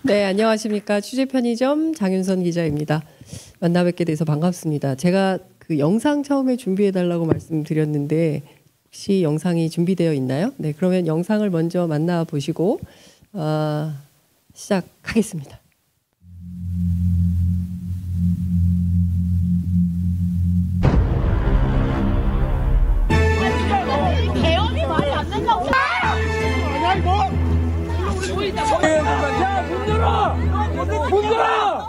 네, 안녕하십니까. 취재편의점 장윤선 기자입니다. 만나 뵙게 돼서 반갑습니다. 제가 그 영상 처음에 준비해달라고 말씀드렸는데 혹시 영상이 준비되어 있나요? 네, 그러면 영상을 먼저 만나보시고 시작하겠습니다. 개엄이 말이 안 된다고. 아니야 이거. 야, 문 열어! 문 열어!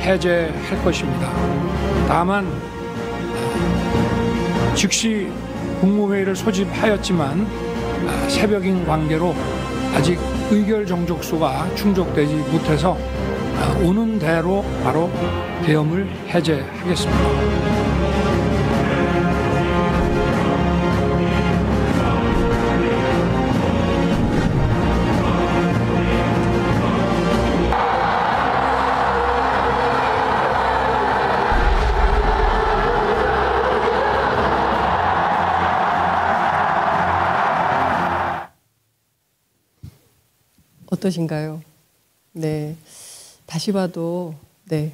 해제할 것입니다. 다만 즉시 국무회의를 소집하였지만 새벽인 관계로 아직 의결 정족수가 충족되지 못해서 오는 대로 바로 계엄을 해제하겠습니다. 어떠신가요? 네, 다시 봐도 네,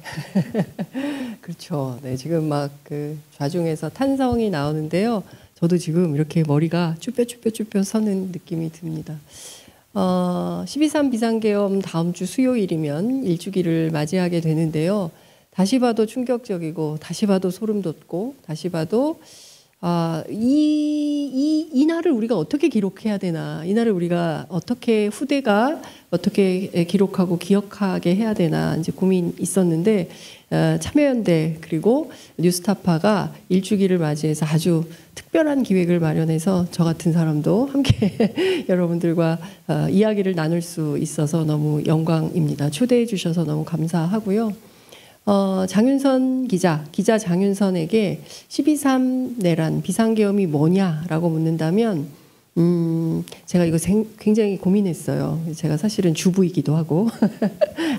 그렇죠. 네, 지금 막 그 좌중에서 탄성이 나오는데요. 저도 지금 이렇게 머리가 쭈뼛쭈뼛 서는 느낌이 듭니다. 12.3 비상계엄 다음 주 수요일이면 일주기를 맞이하게 되는데요. 다시 봐도 충격적이고, 다시 봐도 소름 돋고, 다시 봐도 이 날을 우리가 어떻게 기록해야 되나, 이 날을 우리가 어떻게 후대가 어떻게 기록하고 기억하게 해야 되나 이제 고민 있었는데 참여연대 그리고 뉴스타파가 일주기를 맞이해서 아주 특별한 기획을 마련해서 저 같은 사람도 함께 여러분들과 이야기를 나눌 수 있어서 너무 영광입니다. 초대해 주셔서 너무 감사하고요. 장윤선 기자 장윤선에게 12.3 내란 비상계엄이 뭐냐라고 묻는다면 제가 이거 굉장히 고민했어요. 제가 사실은 주부이기도 하고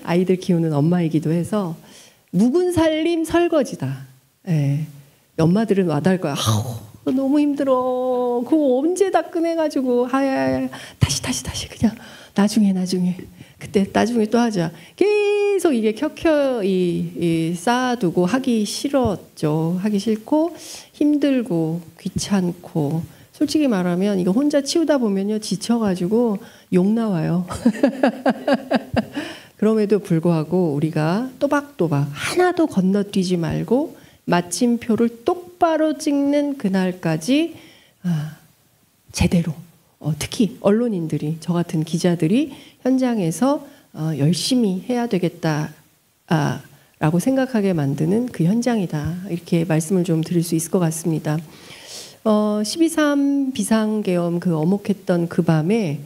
아이들 키우는 엄마이기도 해서 묵은 살림 설거지다. 예. 엄마들은 와닿을 거야. 아우, 너무 힘들어. 그거 언제 다 꺼내가지고 다시 그냥 나중에 그때 나중에 또 하자. 계속 이게 켜켜이 쌓아두고 하기 싫었죠. 하기 싫고 힘들고 귀찮고 솔직히 말하면 이거 혼자 치우다 보면요 지쳐가지고 욕 나와요. 그럼에도 불구하고 우리가 또박또박 하나도 건너뛰지 말고 마침표를 똑바로 찍는 그날까지 제대로 특히 언론인들이 저 같은 기자들이 현장에서 열심히 해야 되겠다 라고 생각하게 만드는 그 현장이다 이렇게 말씀을 좀 드릴 수 있을 것 같습니다. 12.3 비상계엄 그 어목했던 그 밤에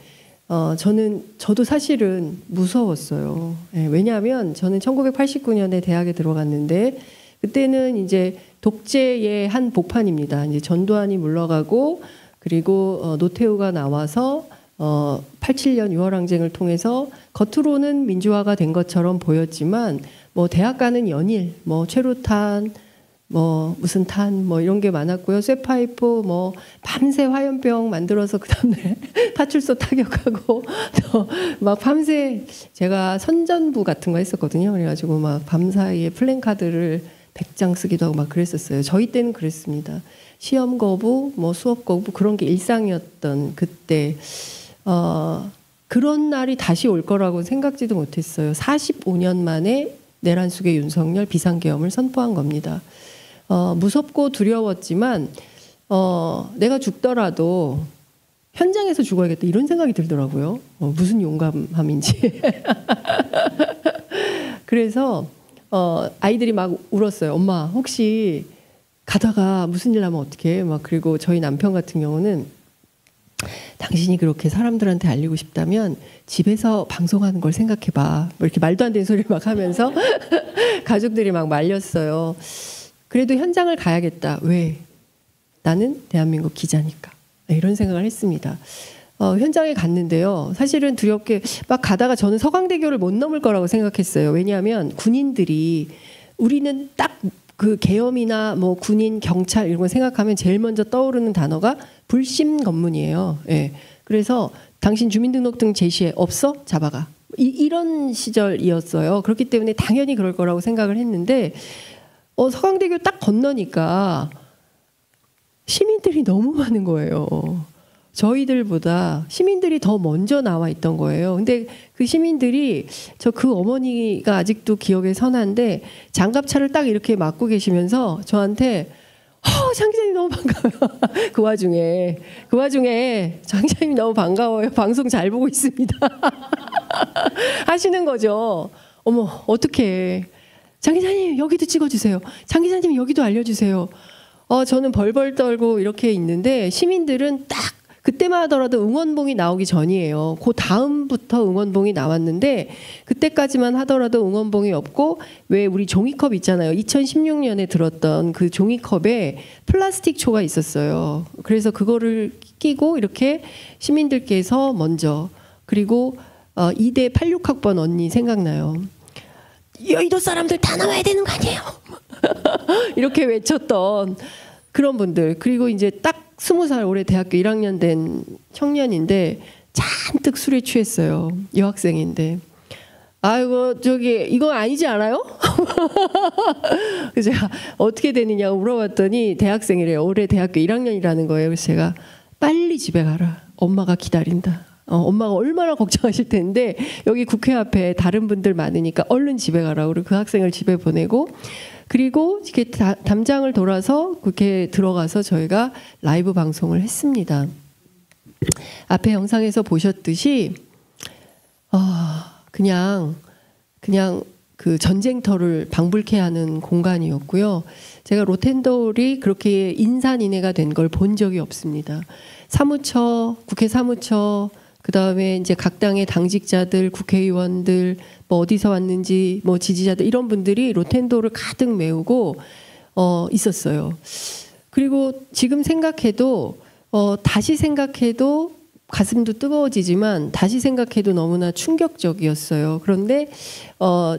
저도 사실은 무서웠어요. 예, 왜냐하면 저는 1989년에 대학에 들어갔는데 그때는 이제 독재의 한 복판입니다. 이제 전두환이 물러가고 그리고 노태우가 나와서 87년 6월 항쟁을 통해서 겉으로는 민주화가 된 것처럼 보였지만 뭐 대학 가는 연일, 뭐 최루탄, 뭐 무슨 탄, 뭐 이런 게 많았고요. 쇠파이프, 뭐 밤새 화염병 만들어서 그 다음날 파출소 타격하고 또 막 밤새 제가 선전부 같은 거 했었거든요. 그래가지고 막 밤사이에 플랜카드를 100장 쓰기도 하고 막 그랬었어요. 저희 때는 그랬습니다. 시험 거부, 뭐 수업 거부 그런 게 일상이었던 그때 그런 날이 다시 올 거라고 생각지도 못했어요. 45년 만에 내란 속의 윤석열 비상계엄을 선포한 겁니다. 무섭고 두려웠지만 내가 죽더라도 현장에서 죽어야겠다 이런 생각이 들더라고요. 무슨 용감함인지. 그래서 아이들이 막 울었어요. 엄마 혹시 가다가 무슨 일 나면 어떡해? 막 그리고 저희 남편 같은 경우는 당신이 그렇게 사람들한테 알리고 싶다면 집에서 방송하는 걸 생각해봐. 뭐 이렇게 말도 안 되는 소리를 막 하면서 가족들이 막 말렸어요. 그래도 현장을 가야겠다. 왜? 나는 대한민국 기자니까. 이런 생각을 했습니다. 현장에 갔는데요. 사실은 두렵게 막 가다가 저는 서강대교를 못 넘을 거라고 생각했어요. 왜냐하면 군인들이 우리는 딱 그 계엄이나 뭐 군인, 경찰 이런 거 생각하면 제일 먼저 떠오르는 단어가 불심검문이에요. 예. 그래서 당신 주민등록증 제시해. 없어? 잡아가. 이런 시절이었어요. 그렇기 때문에 당연히 그럴 거라고 생각을 했는데 서강대교 딱 건너니까 시민들이 너무 많은 거예요. 저희들보다 시민들이 더 먼저 나와 있던 거예요. 근데 그 시민들이 그 어머니가 아직도 기억에 선한데 장갑차를 딱 이렇게 막고 계시면서 저한테 장 기자님 너무 반가워요. 그 와중에 장 기자님 너무 반가워요. 방송 잘 보고 있습니다. 하시는 거죠. 어머 어떡해. 장 기자님 여기도 찍어주세요. 장 기자님 여기도 알려주세요. 저는 벌벌 떨고 이렇게 있는데 시민들은 딱 그때만 하더라도 응원봉이 나오기 전이에요. 그 다음부터 응원봉이 나왔는데 그때까지만 하더라도 응원봉이 없고 왜 우리 종이컵 있잖아요. 2016년에 들었던 그 종이컵에 플라스틱 초가 있었어요. 그래서 그거를 끼고 이렇게 시민들께서 먼저 그리고 2대 86학번 언니 생각나요. 여의도 사람들 다 나와야 되는 거 아니에요? 이렇게 외쳤던 그런 분들. 그리고 이제 딱 20살 올해 대학교 1학년 된 청년인데 잔뜩 술에 취했어요. 여학생인데. 아이고 저기 이거 아니지 않아요? 그래서 제가 어떻게 되느냐고 물어봤더니 대학생이래요. 올해 대학교 1학년이라는 거예요. 그래서 제가 빨리 집에 가라. 엄마가 기다린다. 엄마가 얼마나 걱정하실 텐데 여기 국회 앞에 다른 분들 많으니까 얼른 집에 가라고. 그리고 그 학생을 집에 보내고 그리고 이렇게 담장을 돌아서 국회에 들어가서 저희가 라이브 방송을 했습니다. 앞에 영상에서 보셨듯이 그냥 그 전쟁터를 방불케 하는 공간이었고요. 제가 로텐더홀이 그렇게 인산인해가 된 걸 본 적이 없습니다. 사무처, 국회 사무처, 그 다음에 이제 각 당의 당직자들, 국회의원들, 뭐 어디서 왔는지, 뭐 지지자들 이런 분들이 로텐도를 가득 메우고 있었어요. 그리고 지금 생각해도 다시 생각해도 가슴도 뜨거워지지만 다시 생각해도 너무나 충격적이었어요. 그런데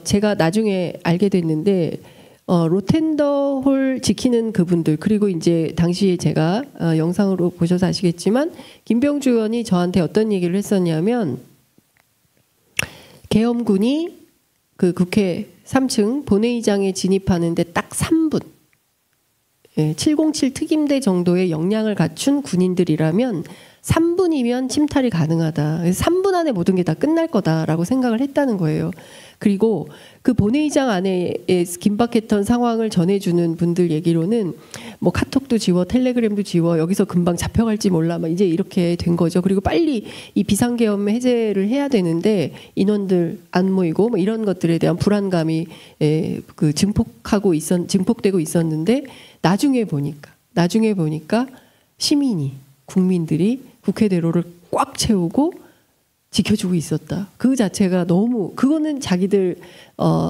제가 나중에 알게 됐는데 로텐더홀 지키는 그분들 그리고 이제 당시에 제가 영상으로 보셔서 아시겠지만 김병주 의원이 저한테 어떤 얘기를 했었냐면 계엄군이 그 국회 3층 본회의장에 진입하는데 딱 3분 707 특임대 정도의 역량을 갖춘 군인들이라면 3분이면 침탈이 가능하다. 3분 안에 모든 게 다 끝날 거다라고 생각을 했다는 거예요. 그리고 그 본회의장 안에 긴박했던 상황을 전해주는 분들 얘기로는 뭐 카톡도 지워, 텔레그램도 지워, 여기서 금방 잡혀갈지 몰라, 막 이제 이렇게 된 거죠. 그리고 빨리 이 비상계엄 해제를 해야 되는데 인원들 안 모이고 뭐 이런 것들에 대한 불안감이 그 증폭되고 있었는데 나중에 보니까 시민이 국민들이 국회대로를 꽉 채우고 지켜주고 있었다. 그 자체가 너무 그거는 자기들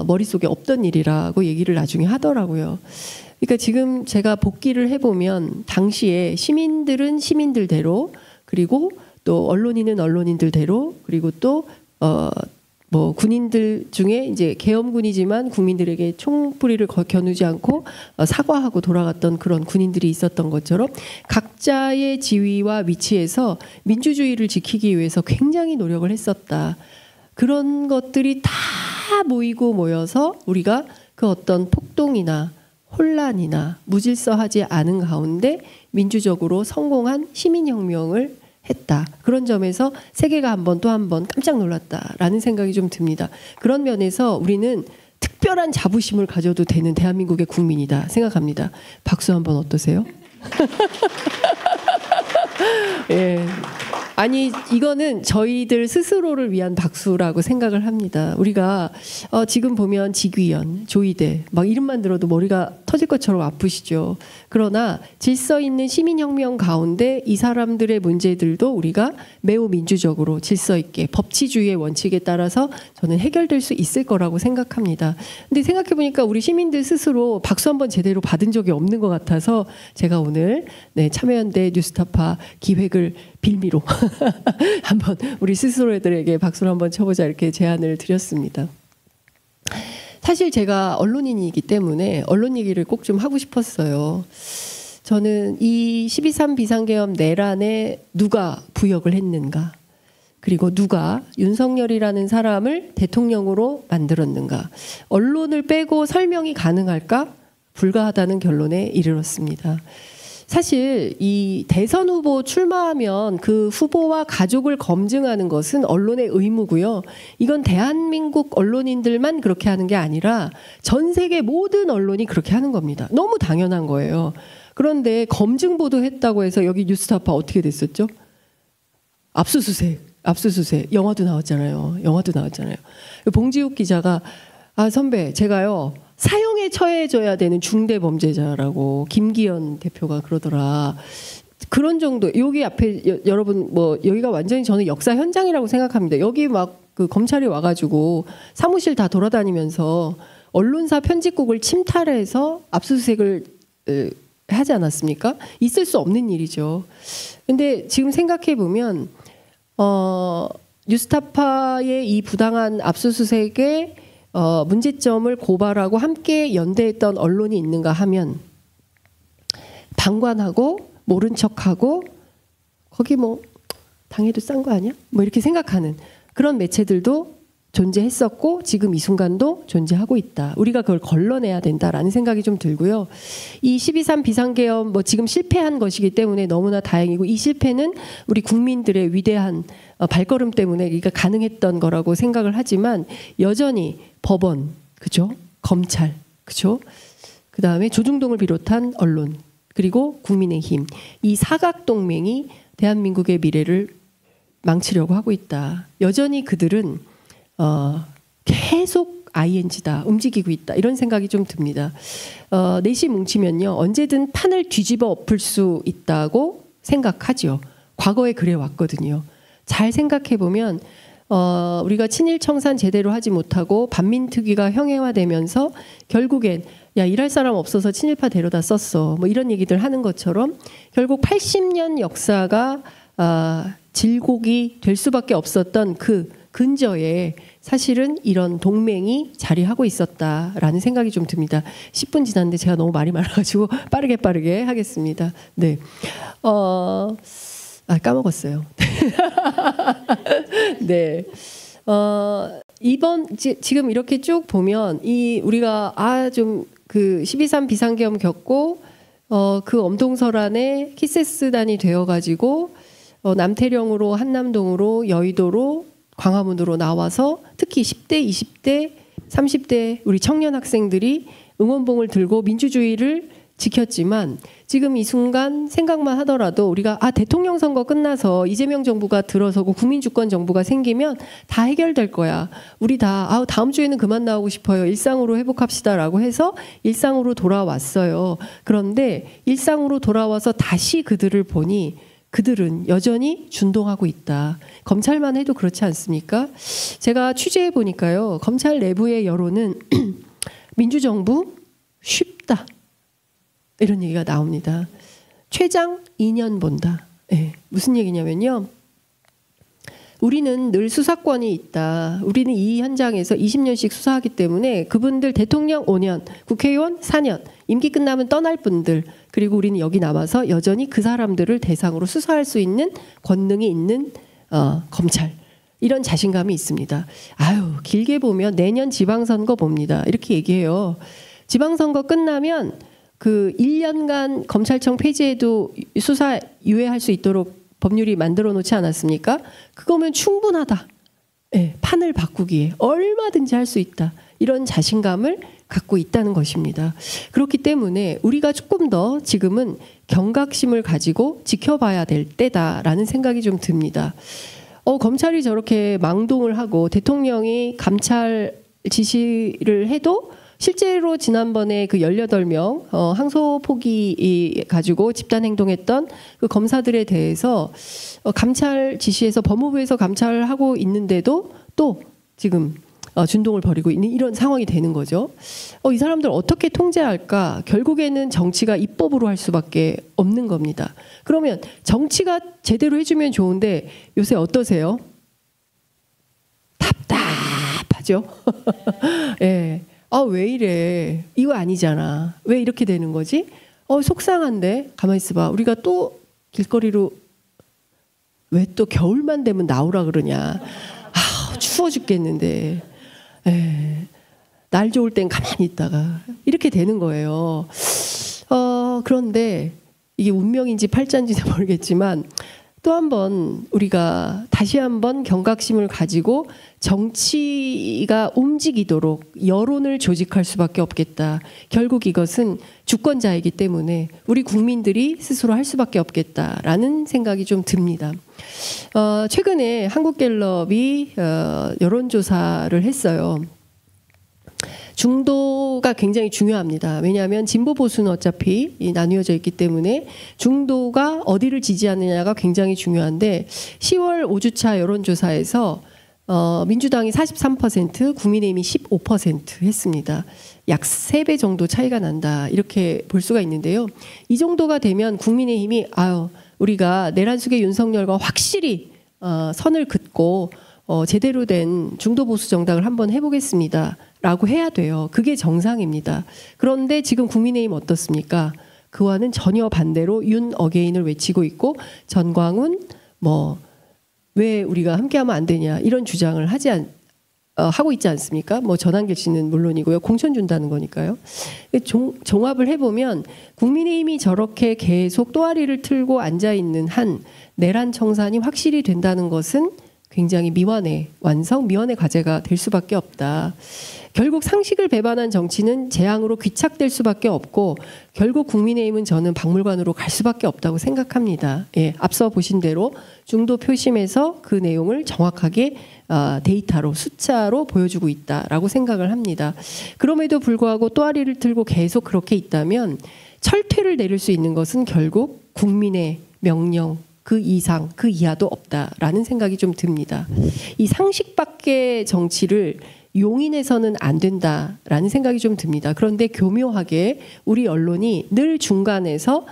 머릿속에 없던 일이라고 얘기를 나중에 하더라고요. 그러니까 지금 제가 복기를 해보면 당시에 시민들은 시민들대로 그리고 또 언론인은 언론인들대로 그리고 또 뭐 군인들 중에 이제 계엄군이지만 국민들에게 총뿌리를 겨누지 않고 사과하고 돌아갔던 그런 군인들이 있었던 것처럼 각자의 지위와 위치에서 민주주의를 지키기 위해서 굉장히 노력을 했었다. 그런 것들이 다 모이고 모여서 우리가 그 어떤 폭동이나 혼란이나 무질서하지 않은 가운데 민주적으로 성공한 시민혁명을 했다. 그런 점에서 세계가 또 한 번 깜짝 놀랐다라는 생각이 좀 듭니다. 그런 면에서 우리는 특별한 자부심을 가져도 되는 대한민국의 국민이다 생각합니다. 박수 한번 어떠세요? 예. 아니 이거는 저희들 스스로를 위한 박수라고 생각을 합니다. 우리가 지금 보면 직위원, 조이대 막 이름만 들어도 머리가 터질 것처럼 아프시죠. 그러나 질서 있는 시민혁명 가운데 이 사람들의 문제들도 우리가 매우 민주적으로 질서 있게 법치주의의 원칙에 따라서 저는 해결될 수 있을 거라고 생각합니다. 근데 생각해보니까 우리 시민들 스스로 박수 한번 제대로 받은 적이 없는 것 같아서 제가 오늘 참여연대 뉴스타파 기획을 빌미로 한번 우리 스스로들에게 박수를 한번 쳐보자 이렇게 제안을 드렸습니다. 사실 제가 언론인이기 때문에 언론 얘기를 꼭 좀 하고 싶었어요. 저는 이 12.3 비상계엄 내란에 누가 부역을 했는가, 그리고 누가 윤석열이라는 사람을 대통령으로 만들었는가, 언론을 빼고 설명이 가능할까? 불가하다는 결론에 이르렀습니다. 사실 이 대선 후보 출마하면 그 후보와 가족을 검증하는 것은 언론의 의무고요. 이건 대한민국 언론인들만 그렇게 하는 게 아니라 전 세계 모든 언론이 그렇게 하는 겁니다. 너무 당연한 거예요. 그런데 검증 보도했다고 해서 여기 뉴스타파 어떻게 됐었죠? 압수수색. 영화도 나왔잖아요. 봉지욱 기자가 선배 제가요 사형에 처해져야 되는 중대범죄자라고 김기현 대표가 그러더라. 그런 정도. 여기 앞에 여러분 여기가 완전히 저는 역사 현장이라고 생각합니다. 여기 막 그 검찰이 와가지고 사무실 다 돌아다니면서 언론사 편집국을 침탈해서 압수수색을 하지 않았습니까? 있을 수 없는 일이죠. 근데 지금 생각해 보면 뉴스타파의 이 부당한 압수수색에 문제점을 고발하고 함께 연대했던 언론이 있는가 하면 방관하고 모른 척하고 거기 당해도 싼 거 아니야? 이렇게 생각하는 그런 매체들도 존재했었고 지금 이 순간도 존재하고 있다. 우리가 그걸 걸러내야 된다라는 생각이 좀 들고요. 이 12.3 비상계엄 지금 실패한 것이기 때문에 너무나 다행이고 이 실패는 우리 국민들의 위대한 발걸음 때문에 이게 가능했던 거라고 생각을 하지만 여전히 법원, 그죠? 검찰, 그죠? 그 다음에 조중동을 비롯한 언론 그리고 국민의힘 이 사각동맹이 대한민국의 미래를 망치려고 하고 있다. 여전히 그들은 계속 ING다. 움직이고 있다. 이런 생각이 좀 듭니다. 넷이 뭉치면요. 언제든 판을 뒤집어 엎을 수 있다고 생각하죠. 과거에 그래 왔거든요. 잘 생각해 보면 우리가 친일 청산 제대로 하지 못하고 반민특위가 형해화되면서 결국엔 야 일할 사람 없어서 친일파 데려다 썼어. 이런 얘기들 하는 것처럼 결국 80년 역사가 질곡이 될 수밖에 없었던 그 근저에 사실은 이런 동맹이 자리하고 있었다라는 생각이 좀 듭니다. 10분 지났는데 제가 너무 말이 많아가지고 빠르게 하겠습니다. 네, 까먹었어요. 네, 지금 이렇게 쭉 보면 우리가 좀 그 12.3 비상계엄 겪고 그 엄동설안에 키세스단이 되어가지고 남태령으로 한남동으로 여의도로 광화문으로 나와서 특히 10대, 20대, 30대 우리 청년 학생들이 응원봉을 들고 민주주의를 지켰지만 지금 이 순간 생각만 하더라도 우리가 대통령 선거 끝나서 이재명 정부가 들어서고 국민주권 정부가 생기면 다 해결될 거야. 우리 다 다음 주에는 그만 나오고 싶어요. 일상으로 회복합시다라고 해서 일상으로 돌아왔어요. 그런데 일상으로 돌아와서 다시 그들을 보니 그들은 여전히 준동하고 있다. 검찰만 해도 그렇지 않습니까? 제가 취재해 보니까요. 검찰 내부의 여론은 민주정부 쉽다. 이런 얘기가 나옵니다. 최장 2년 본다. 네, 무슨 얘기냐면요. 우리는 늘 수사권이 있다. 우리는 이 현장에서 20년씩 수사하기 때문에 그분들 대통령 5년, 국회의원 4년, 임기 끝나면 떠날 분들 그리고 우리는 여기 남아서 여전히 그 사람들을 대상으로 수사할 수 있는 권능이 있는 검찰. 이런 자신감이 있습니다. 길게 보면 내년 지방선거 봅니다. 이렇게 얘기해요. 지방선거 끝나면 그 1년간 검찰청 폐지해도 수사 유예할 수 있도록 법률이 만들어 놓지 않았습니까? 그거면 충분하다. 네, 판을 바꾸기에 얼마든지 할 수 있다. 이런 자신감을 갖고 있다는 것입니다. 그렇기 때문에 우리가 조금 더 지금은 경각심을 가지고 지켜봐야 될 때다라는 생각이 좀 듭니다. 검찰이 저렇게 망동을 하고 대통령이 감찰 지시를 해도 실제로 지난번에 그 18명 항소 포기 가지고 집단 행동했던 그 검사들에 대해서 감찰 지시에서 법무부에서 감찰하고 있는데도 또 지금 준동을 벌이고 있는 이런 상황이 되는 거죠. 이 사람들 어떻게 통제할까? 결국에는 정치가 입법으로 할 수밖에 없는 겁니다. 그러면 정치가 제대로 해주면 좋은데 요새 어떠세요? 답답하죠? 예. 왜 이래? 이거 아니잖아. 왜 이렇게 되는 거지? 속상한데? 가만히 있어봐. 우리가 또 길거리로 왜 또 겨울만 되면 나오라 그러냐. 추워 죽겠는데. 날 좋을 땐 가만히 있다가 이렇게 되는 거예요. 그런데 이게 운명인지 팔자인지는 모르겠지만 또 한 번 우리가 다시 한번 경각심을 가지고 정치가 움직이도록 여론을 조직할 수밖에 없겠다. 결국 이것은 주권자이기 때문에 우리 국민들이 스스로 할 수밖에 없겠다라는 생각이 좀 듭니다. 최근에 한국갤럽이 여론조사를 했어요. 중도가 굉장히 중요합니다. 왜냐하면 진보 보수는 어차피 나뉘어져 있기 때문에 중도가 어디를 지지하느냐가 굉장히 중요한데 10월 5주차 여론조사에서 민주당이 43%, 국민의힘이 15% 했습니다. 약 3배 정도 차이가 난다. 이렇게 볼 수가 있는데요. 이 정도가 되면 국민의힘이 우리가 내란숙의 윤석열과 확실히 선을 긋고 제대로 된 중도 보수 정당을 한번 해보겠습니다. 라고 해야 돼요. 그게 정상입니다. 그런데 지금 국민의힘 어떻습니까? 그와는 전혀 반대로 윤 어게인을 외치고 있고 전광훈 왜 우리가 함께하면 안 되냐 이런 주장을 하고 있지 않습니까? 전한길 씨는 물론이고요. 공천 준다는 거니까요. 종합을 해보면 국민의힘이 저렇게 계속 또아리를 틀고 앉아있는 한 내란 청산이 확실히 된다는 것은 굉장히 미완의 과제가 될 수밖에 없다. 결국 상식을 배반한 정치는 재앙으로 귀착될 수밖에 없고 결국 국민의힘은 저는 박물관으로 갈 수밖에 없다고 생각합니다. 앞서 보신 대로 중도 표심에서 그 내용을 정확하게 데이터로 숫자로 보여주고 있다라고 생각을 합니다. 그럼에도 불구하고 또아리를 틀고 계속 그렇게 있다면 철퇴를 내릴 수 있는 것은 결국 국민의 명령 그 이상 그 이하도 없다라는 생각이 좀 듭니다. 이 상식 밖의 정치를 용인해서는 안 된다라는 생각이 좀 듭니다. 그런데 교묘하게 우리 언론이 늘 중간에서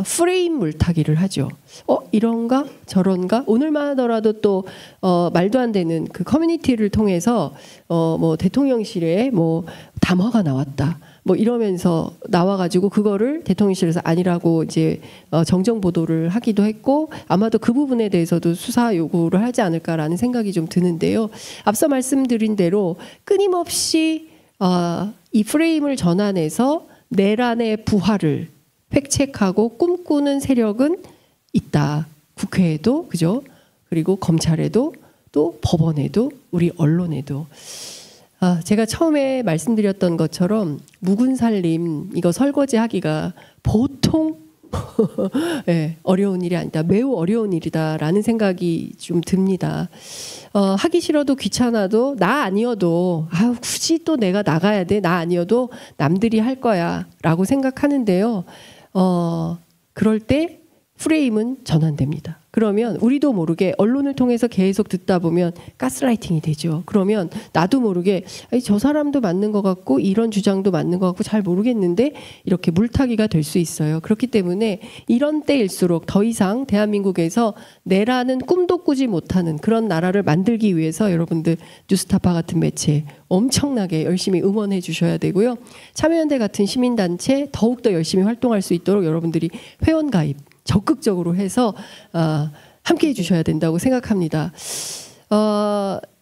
프레임 물타기를 하죠. 이런가 저런가 오늘만 하더라도 또 말도 안 되는 그 커뮤니티를 통해서 대통령실에 담화가 나왔다. 이러면서 나와가지고 그거를 대통령실에서 아니라고 이제 정정 보도를 하기도 했고 아마도 그 부분에 대해서도 수사 요구를 하지 않을까라는 생각이 좀 드는데요. 앞서 말씀드린 대로 끊임없이 이 프레임을 전환해서 내란의 부활을 획책하고 꿈꾸는 세력은 있다. 국회에도 그죠? 그리고 검찰에도 또 법원에도 우리 언론에도. 제가 처음에 말씀드렸던 것처럼 묵은 살림 이거 설거지하기가 보통 어려운 일이 아니다. 매우 어려운 일이다라는 생각이 좀 듭니다. 하기 싫어도 귀찮아도 나 아니어도 굳이 또 내가 나가야 돼. 나 아니어도 남들이 할 거야 라고 생각하는데요. 그럴 때 프레임은 전환됩니다. 그러면 우리도 모르게 언론을 통해서 계속 듣다 보면 가스라이팅이 되죠. 그러면 나도 모르게 저 사람도 맞는 것 같고 이런 주장도 맞는 것 같고 잘 모르겠는데 이렇게 물타기가 될 수 있어요. 그렇기 때문에 이런 때일수록 더 이상 대한민국에서 내라는 꿈도 꾸지 못하는 그런 나라를 만들기 위해서 여러분들 뉴스타파 같은 매체 엄청나게 열심히 응원해 주셔야 되고요. 참여연대 같은 시민단체 더욱더 열심히 활동할 수 있도록 여러분들이 회원가입 적극적으로 해서 함께 해주셔야 된다고 생각합니다.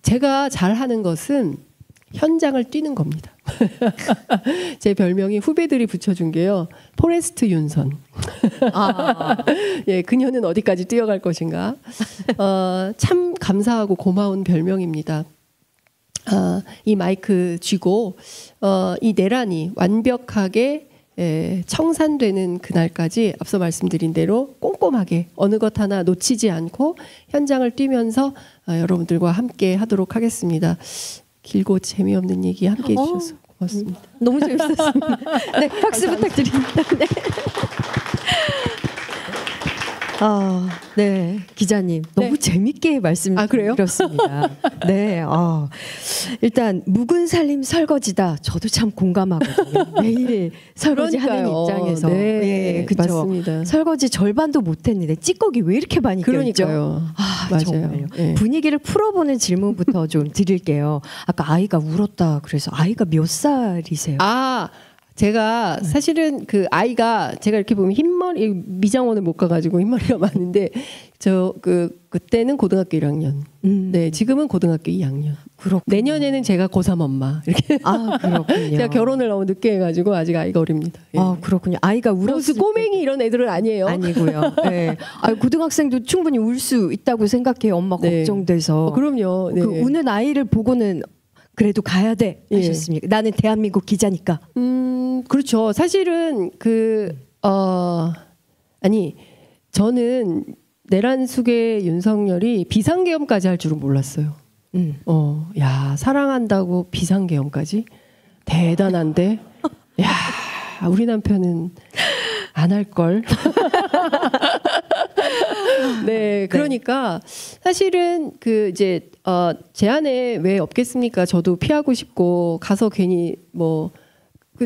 제가 잘하는 것은 현장을 뛰는 겁니다. 제 별명이 후배들이 붙여준 게요. 포레스트 윤선. 예, 그녀는 어디까지 뛰어갈 것인가. 참 감사하고 고마운 별명입니다. 이 마이크 쥐고 이 내란이 완벽하게 청산되는 그날까지 앞서 말씀드린 대로 꼼꼼하게 어느 것 하나 놓치지 않고 현장을 뛰면서 여러분들과 함께 하도록 하겠습니다. 길고 재미없는 얘기 함께 해주셔서 고맙습니다. 너무 재밌었습니다. 네, 박수 부탁드립니다. 네. 네, 기자님 너무 네. 재밌게 말씀드렸습니다. 네, 일단 묵은 살림 설거지다. 저도 참 공감하거든요. 매일 설거지하는 입장에서, 네, 그렇죠. 맞습니다. 설거지 절반도 못했는데 찌꺼기 왜 이렇게 많이 껴있죠? 그러니까요. 맞아요. 정말요. 네. 분위기를 풀어보는 질문부터 좀 드릴게요. 아까 아이가 울었다 그래서 아이가 몇 살이세요? 제가 사실은 그 아이가 제가 이렇게 보면 흰머리 미장원을 못 가가지고 흰머리가 많은데 그때는 고등학교 1학년. 네, 지금은 고등학교 2학년. 그렇군요. 내년에는 제가 고3 엄마 이렇게. 그렇군요. 제가 결혼을 너무 늦게 해가지고 아직 아이가 어립니다. 예. 그렇군요. 아이가 울었을 꼬맹이 이런 애들은 아니에요. 아니고요. 네. 고등학생도 충분히 울 수 있다고 생각해요. 엄마 네. 걱정돼서. 그럼요. 네. 그 우는 아이를 보고는 그래도 가야 돼 하셨습니까? 나는 대한민국 기자니까. 그렇죠. 사실은 저는 내란 속의 윤석열이 비상계엄까지 할 줄은 몰랐어요. 야, 사랑한다고 비상계엄까지? 대단한데? 야, 우리 남편은 안 할걸. 네, 그러니까 사실은 제 안에 왜 없겠습니까? 저도 피하고 싶고 가서 괜히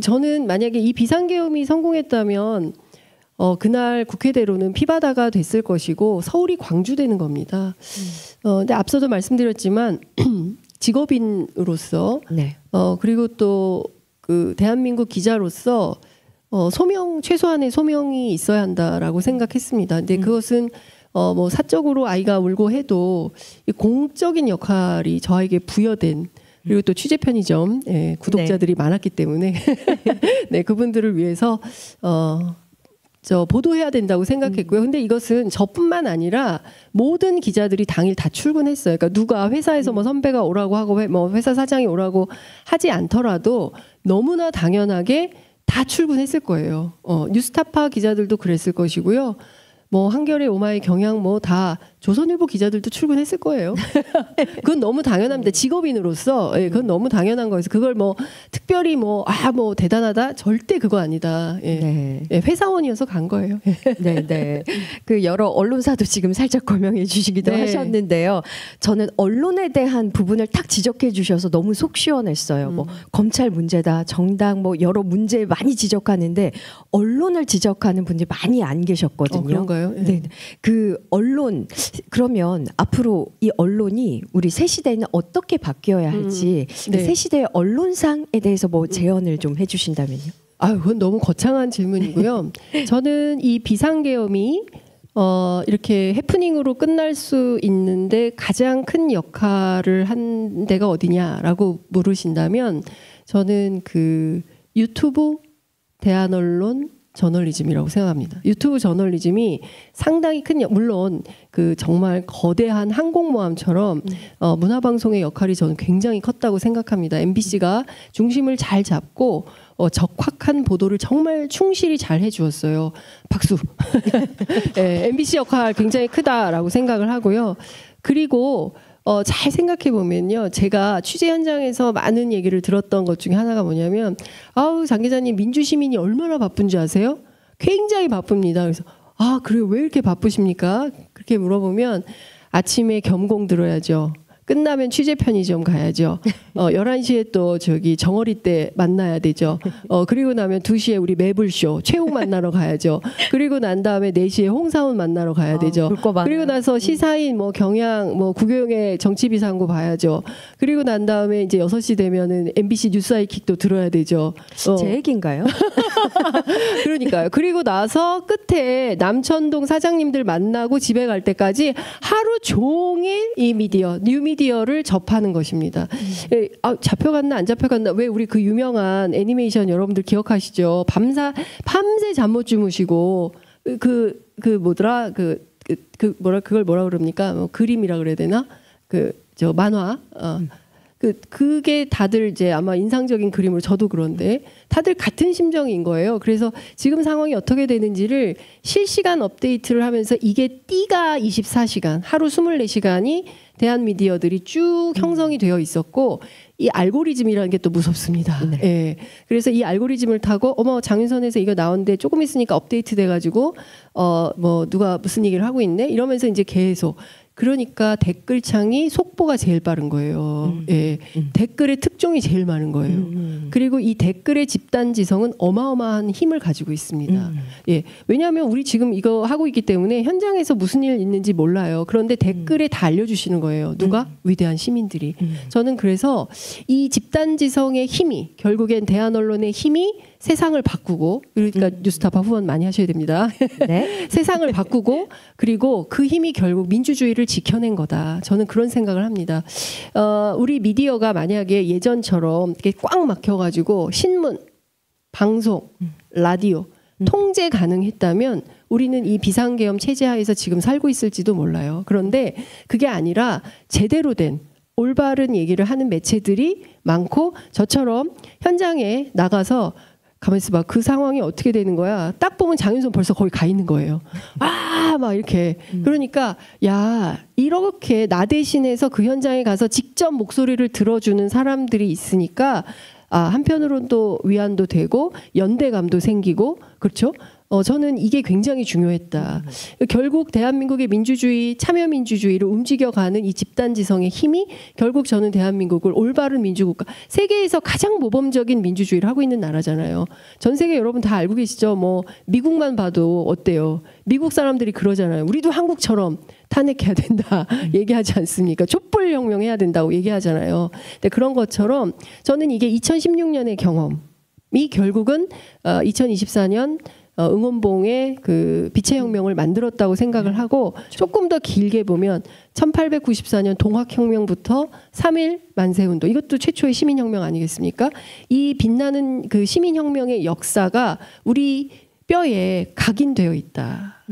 저는 만약에 이 비상계엄이 성공했다면 그날 국회대로는 피바다가 됐을 것이고 서울이 광주되는 겁니다. 근데 앞서도 말씀드렸지만 직업인으로서 네. 그리고 또 그 대한민국 기자로서 최소한의 소명이 있어야 한다라고 생각했습니다. 근데 그것은 사적으로 아이가 울고 해도 이 공적인 역할이 저에게 부여된 그리고 또 취재 편의점 구독자들이 많았기 때문에 네, 그분들을 위해서 보도해야 된다고 생각했고요. 근데 이것은 저뿐만 아니라 모든 기자들이 당일 다 출근했어요. 그러니까 누가 회사에서 선배가 오라고 하고 회사 사장이 오라고 하지 않더라도 너무나 당연하게 다 출근했을 거예요. 뉴스타파 기자들도 그랬을 것이고요. 한겨레, 오마이, 경향 다 조선일보 기자들도 출근했을 거예요. 그건 너무 당연합니다. 직업인으로서 그건 너무 당연한 거여서 그걸 특별히 대단하다 절대 그거 아니다. 네. 회사원이어서 간 거예요. 네. 그 여러 언론사도 지금 살짝 거명해 주시기도 네. 하셨는데요. 저는 언론에 대한 부분을 탁 지적해 주셔서 너무 속 시원했어요. 검찰 문제다, 정당 여러 문제 많이 지적하는데 언론을 지적하는 분들이 많이 안 계셨거든요. 그런가요? 네. 그 언론 그러면 앞으로 이 언론이 우리 새 시대에는 어떻게 바뀌어야 할지 네. 새 시대의 언론상에 대해서 제언을 좀 해주신다면요. 그건 너무 거창한 질문이고요. 저는 이 비상계엄이 이렇게 해프닝으로 끝날 수 있는데 가장 큰 역할을 한 데가 어디냐라고 물으신다면 저는 그 유튜브 대한언론 저널리즘이라고 생각합니다. 유튜브 저널리즘이 상당히 물론 정말 거대한 항공모함처럼 문화방송의 역할이 저는 굉장히 컸다고 생각합니다. MBC가 중심을 잘 잡고 적확한 보도를 정말 충실히 잘 해주었어요. 박수. 네, MBC 역할 굉장히 크다라고 생각을 하고요. 그리고 잘 생각해 보면요, 제가 취재 현장에서 많은 얘기를 들었던 것 중에 하나가 뭐냐면, 장 기자님 민주시민이 얼마나 바쁜지 아세요? 굉장히 바쁩니다. 그래서 그래요? 왜 이렇게 바쁘십니까? 그렇게 물어보면 아침에 겸공 들어야죠. 끝나면 취재 편의점 가야죠. 11시에 또 정어리 때 만나야 되죠. 그리고 나면 2시에 우리 매불쇼 최욱 만나러 가야죠. 그리고 난 다음에 4시에 홍사훈 만나러 가야 되죠. 그리고 나서 시사인 경향 구교영의 정치비상고 봐야죠. 그리고 난 다음에 이제 6시 되면은 MBC 뉴스아이킥도 들어야 되죠. 제 얘기인가요? 그러니까요. 그리고 나서 끝에 남천동 사장님들 만나고 집에 갈 때까지 하루 종일 이 뉴미디어 뉴미디어를 접하는 것입니다. 잡혀갔나 안 잡혀갔나 왜 우리 그 유명한 애니메이션 여러분들 기억하시죠? 밤새 잠 못 주무시고 그걸 뭐라 그럽니까? 뭐 그림이라 그래야 되나? 저 만화. 그게 다들 이제 아마 인상적인 그림으로 저도 그런데 다들 같은 심정인 거예요. 그래서 지금 상황이 어떻게 되는지를 실시간 업데이트를 하면서 이게 띠가 24시간, 하루 24시간이 대한 미디어들이 쭉 형성이 되어 있었고 이 알고리즘이라는 게 또 무섭습니다. 네. 예. 그래서 이 알고리즘을 타고 어머 장윤선에서 이거 나오는데 조금 있으니까 업데이트 돼가지고 뭐 누가 무슨 얘기를 하고 있네 이러면서 이제 계속 그러니까 댓글창이 속보가 제일 빠른 거예요. 예. 댓글의 특종이 제일 많은 거예요. 그리고 이 댓글의 집단지성은 어마어마한 힘을 가지고 있습니다. 예. 왜냐하면 우리 지금 이거 하고 있기 때문에 현장에서 무슨 일 있는지 몰라요. 그런데 댓글에 다 알려주시는 거예요. 누가? 위대한 시민들이. 저는 그래서 이 집단지성의 힘이 결국엔 대한 언론의 힘이 세상을 바꾸고 그러니까 뉴스타파 후원 많이 하셔야 됩니다. 네. 세상을 바꾸고 그리고 그 힘이 결국 민주주의를 지켜낸 거다. 저는 그런 생각을 합니다. 우리 미디어가 만약에 예전처럼 이렇게 꽉 막혀가지고 신문, 방송, 라디오 통제 가능했다면 우리는 이 비상계엄 체제 하에서 지금 살고 있을지도 몰라요. 그런데 그게 아니라 제대로 된 올바른 얘기를 하는 매체들이 많고 저처럼 현장에 나가서 가만히 있어봐. 그 상황이 어떻게 되는 거야. 딱 보면 장윤선 벌써 거기 가 있는 거예요. 막 이렇게. 그러니까 야 이렇게 나 대신해서 그 현장에 가서 직접 목소리를 들어주는 사람들이 있으니까 한편으로는 또 위안도 되고 연대감도 생기고 그렇죠. 저는 이게 굉장히 중요했다. 결국 대한민국의 민주주의, 참여민주주의를 움직여가는 이 집단지성의 힘이 결국 저는 대한민국을 올바른 민주국가, 세계에서 가장 모범적인 민주주의를 하고 있는 나라잖아요. 전 세계 여러분 다 알고 계시죠? 뭐 미국만 봐도 어때요? 미국 사람들이 그러잖아요. 우리도 한국처럼 탄핵해야 된다 얘기하지 않습니까? 촛불혁명 해야 된다고 얘기하잖아요. 근데 그런 것처럼 저는 이게 2016년의 경험이 결국은 2024년 응원봉의 그 빛의 혁명을 만들었다고 생각을 하고 조금 더 길게 보면 1894년 동학혁명부터 3.1 만세운동 이것도 최초의 시민혁명 아니겠습니까? 이 빛나는 그 시민혁명의 역사가 우리 뼈에 각인되어 있다.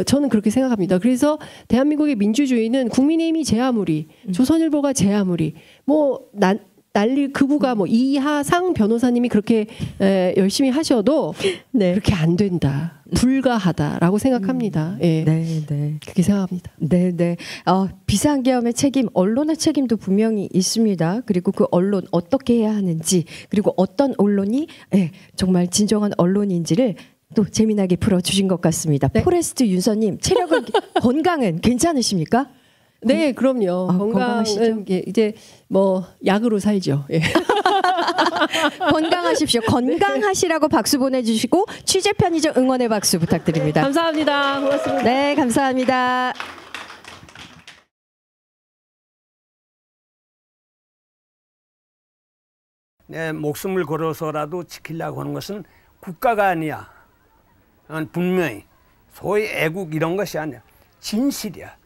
저는 그렇게 생각합니다. 그래서 대한민국의 민주주의는 국민의힘이 제 아무리 조선일보가 제 아무리 난리 극우가 이하상 변호사님이 그렇게 열심히 하셔도 네. 그렇게 안 된다. 불가하다라고 생각합니다. 예. 네, 네. 그렇게 생각합니다. 네, 네. 비상계엄의 책임, 언론의 책임도 분명히 있습니다. 그리고 그 언론 어떻게 해야 하는지, 그리고 어떤 언론이 정말 진정한 언론인지를 또 재미나게 풀어주신 것 같습니다. 네. 포레스트 윤서님, 체력은 건강은 괜찮으십니까? 네, 그럼요. 건강은 이제 약으로 살죠. 예. 건강하십시오. 건강하시라고 박수 보내주시고 취재 편의점 응원의 박수 부탁드립니다. 감사합니다. 고맙습니다. 네, 감사합니다. 내 목숨을 걸어서라도 지키려고 하는 것은 국가가 아니야. 분명히 소위 애국 이런 것이 아니야. 진실이야.